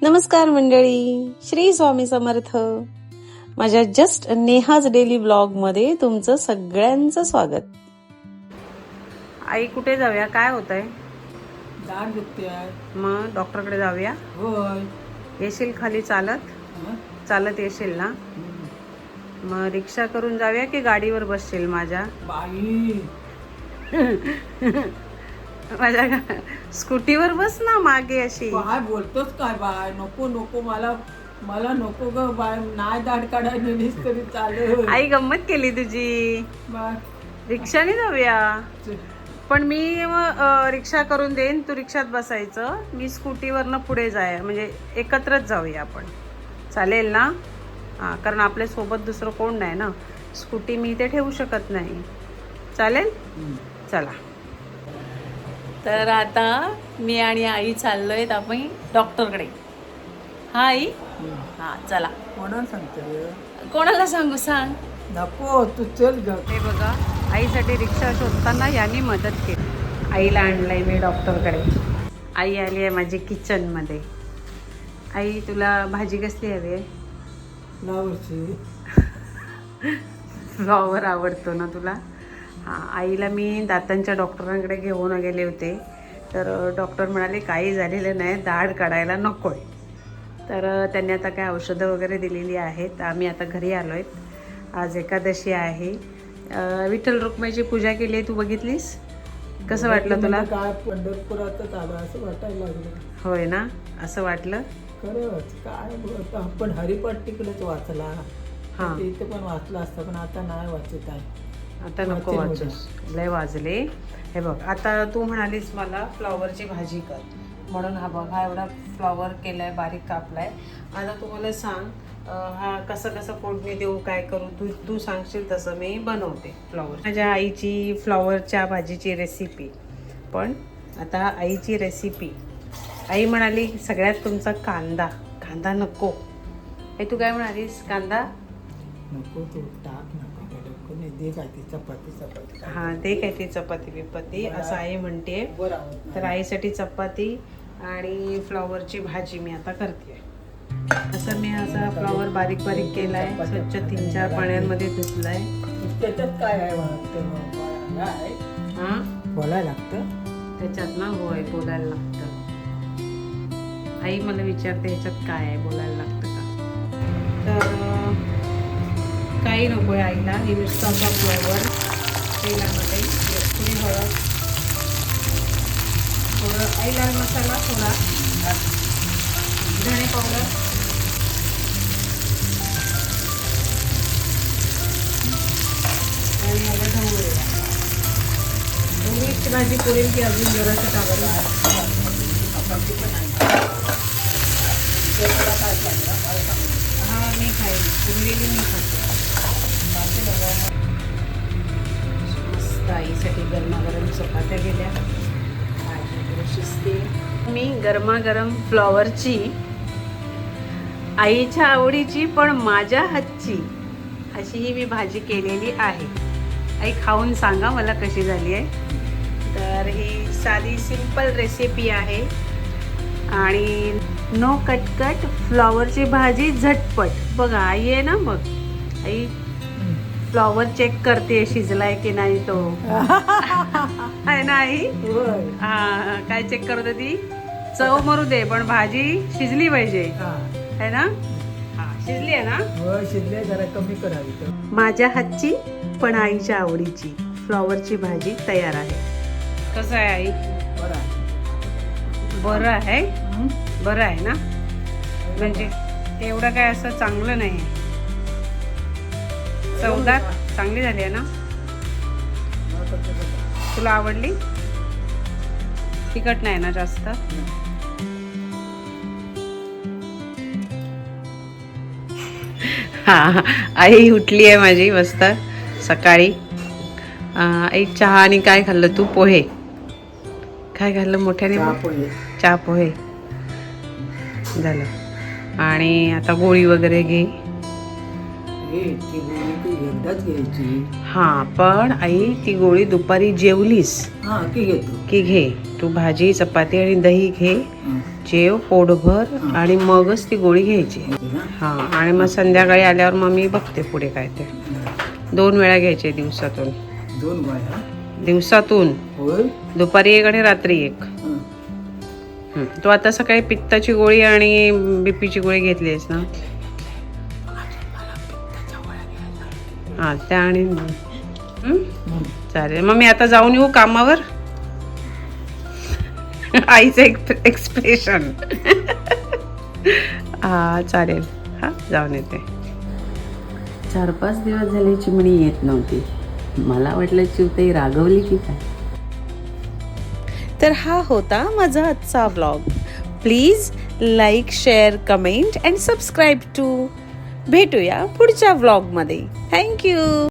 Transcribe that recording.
नमस्कार मंडळी, श्री स्वामी समर्थ. माझ्या जस्ट नेहाज डेली ब्लॉग मध्ये तुमचं सगळ्यांचं स्वागत. आई कुठे जाऊया? काय होतंय? दाढ दुखते आहे. मग डॉक्टरकडे जाऊया. होय. येशील खाली चालत? चालत येशील ना? मग रिक्षा करून जाऊया की गाडीवर बसशील माझ्या? बाई माझ्या स्कूटीवर बस ना मागे अशी. काय बोलतोस काय बाय? नको नको, मला मला नको ग बाय. नाही दाढ काढायला नेलीस तरी चालेल. आई गंमत केली तुझी. बाय रिक्षाने जाऊया. पण मी रिक्षा करून देईन, तू रिक्षात बसायचं, मी स्कूटीवरनं पुढे जाय, म्हणजे एकत्रच जाऊया आपण. चालेल ना? हां, कारण आपल्या सोबत दुसरं कोण नाही ना. स्कूटी मी इथे ठेवू शकत नाही. चालेल? चला. तर आता मी आणि आई चाललोय आपण डॉक्टरकडे. हा आई? हां चला. म्हणून सांगते रे. कोणाला सांगू? सांग. नको तू चल ग. हे बघा, आईसाठी रिक्षा शोधताना यांनी मदत केली. आईला आणलंय मी डॉक्टरकडे. आई आली आहे माझी किचनमध्ये. आई तुला भाजी कसली हवी आहे? फ्लावरची. फ्लॉवर आवडतो ना तुला? हां, आईला मी दातांच्या डॉक्टरांकडे घेऊन गेले होते. तर डॉक्टर म्हणाले काही झालेलं नाही, दाढ काढायला नको आहे. तर त्यांनी आता काय औषधं वगैरे दिलेली आहेत. आम्ही आता घरी आलो आहेत. आज एकादशी आहे. विठ्ठल रुक्माईची पूजा केली आहे, तू बघितलीस? कसं वाटलं तुला? काय पंढरपुरातच आलं असं वाटायला लागलं. होय ना, असं वाटलं. खरंच काय बोलतो आपण. हरिपाठ तिकडेच वाचला. हां, इथे पण वाचला असता, पण आता नाही वाचत आहे. आता नको वाचूस, लय वाजले. हे बघ, आता तू म्हणालीस मला फ्लॉवरची भाजी कर, म्हणून हा बघ, हा एवढा फ्लॉवर केलाय, बारीक कापलाय. आता तू मला सांग, हा कसं कसं फोडणी देऊ, काय करू, तू सांगशील तसं मी बनवते फ्लॉवर. माझ्या आईची फ्लॉवरच्या भाजीची रेसिपी. पण आता आईची रेसिपी, आई म्हणाली सगळ्यात तुमचा कांदा नको. हे तू काय म्हणालीस? कांदा नको तू टाक. नको नाही, दे काय ती चपाती. हां, ते काय ती चपाती बिपाती असं आई म्हणते. तर आईसाठी चपाती आणि फ्लॉवरची भाजी मी आता करते. असं मी असा फ्लॉवर बारीक बारीक केलाय, स्वच्छ 3-4 पाण्यामध्ये धुतलाय. त्याच्यात काय आहे? हां, बोलायला लागतं त्याच्यात ना. होय, बोलायला लागतं. आई मला विचारते ह्याच्यात काय आहे, बोलायला लागतं का? तर काही नको आहे आईला. ही नुसता फ्लॉवर तेलामध्ये थोडी हळद, थोडं आई लाल मसाला, थोडा धणे पावडर, आणि ह्याला ढवळे. ढवळीची भाजी पुरेल की अजून जरासं टाकायला? हा, मी खाईन. पुरलेली मी खाते. मस्त आईसाठी गरमागरम चपात्या गेल्या. भाजी शिजते. मी गरमागरम फ्लॉवरची, आईच्या आवडीची पण माझ्या हातची अशी ही मी भाजी केलेली आहे. आई खाऊन सांगा मला कशी झाली आहे. तर ही साधी सिंपल रेसिपी आहे आणि नो कटकट फ्लॉवरची भाजी झटपट. बघा आई आहे ना, बघ आई फ्लॉवर चेक करते शिजलाय की नाही तो. आहे ना आई? हा, काय चेक करत होती? चव मरू दे पण भाजी शिजली पाहिजे, है ना? हा, शिजली आहे ना? शिजले, जरा कमी करावी. माझ्या हातची पण आईच्या आवडीची फ्लॉवरची भाजी तयार आहे. कसं आहे आई? बरं आहे. बरं आहे ना? म्हणजे एवढं काय असं चांगलं नाही. चवदार चांगली झाली आहे ना? तुला आवडली? तिखट नाही ना जास्त? हा, आई उठली आहे माझी मस्त सकाळी. आई चहा आणि काय खाल्लं तू? पोहे. काय खाल्लं मोठ्याने? चहा पोहे झालं. आणि आता गोळी वगैरे घे. ती गोळी तू एकदाच घ्यायची. हां, पण आई ती गोळी दुपारी जेवलीस हा की घेतो. की घे. तू भाजी चपाती आणि दही घे, जेव पोटभर आणि मगच ती गोळी घ्यायची. हां, आणि मग संध्याकाळी आल्यावर मग मी बघते पुढे काय ते. 2 वेळा घ्यायचे दिवसातून. 2 गोळ्या. दिवसातून होय. दुपारी 1 आणि रात्री 1. तू आता सकाळी पित्ताची गोळी आणि बीपीची गोळी घेतली आहेस ना? हां, त्या आणि चालेल. मग मी आता जाऊन येऊ कामावर. आईचं एक्सप्रेशन. हा चालेल. हां, जाऊन येते. 4-5 दिवस झाले चिमणी येत नव्हती. मला वाटलं चिवताई रागवली की काय. तर हा होता माझा आजचा vlog. Please like, share, comment and subscribe to. भेटूया पुढच्या व्लॉगमध्ये. थँक्यू.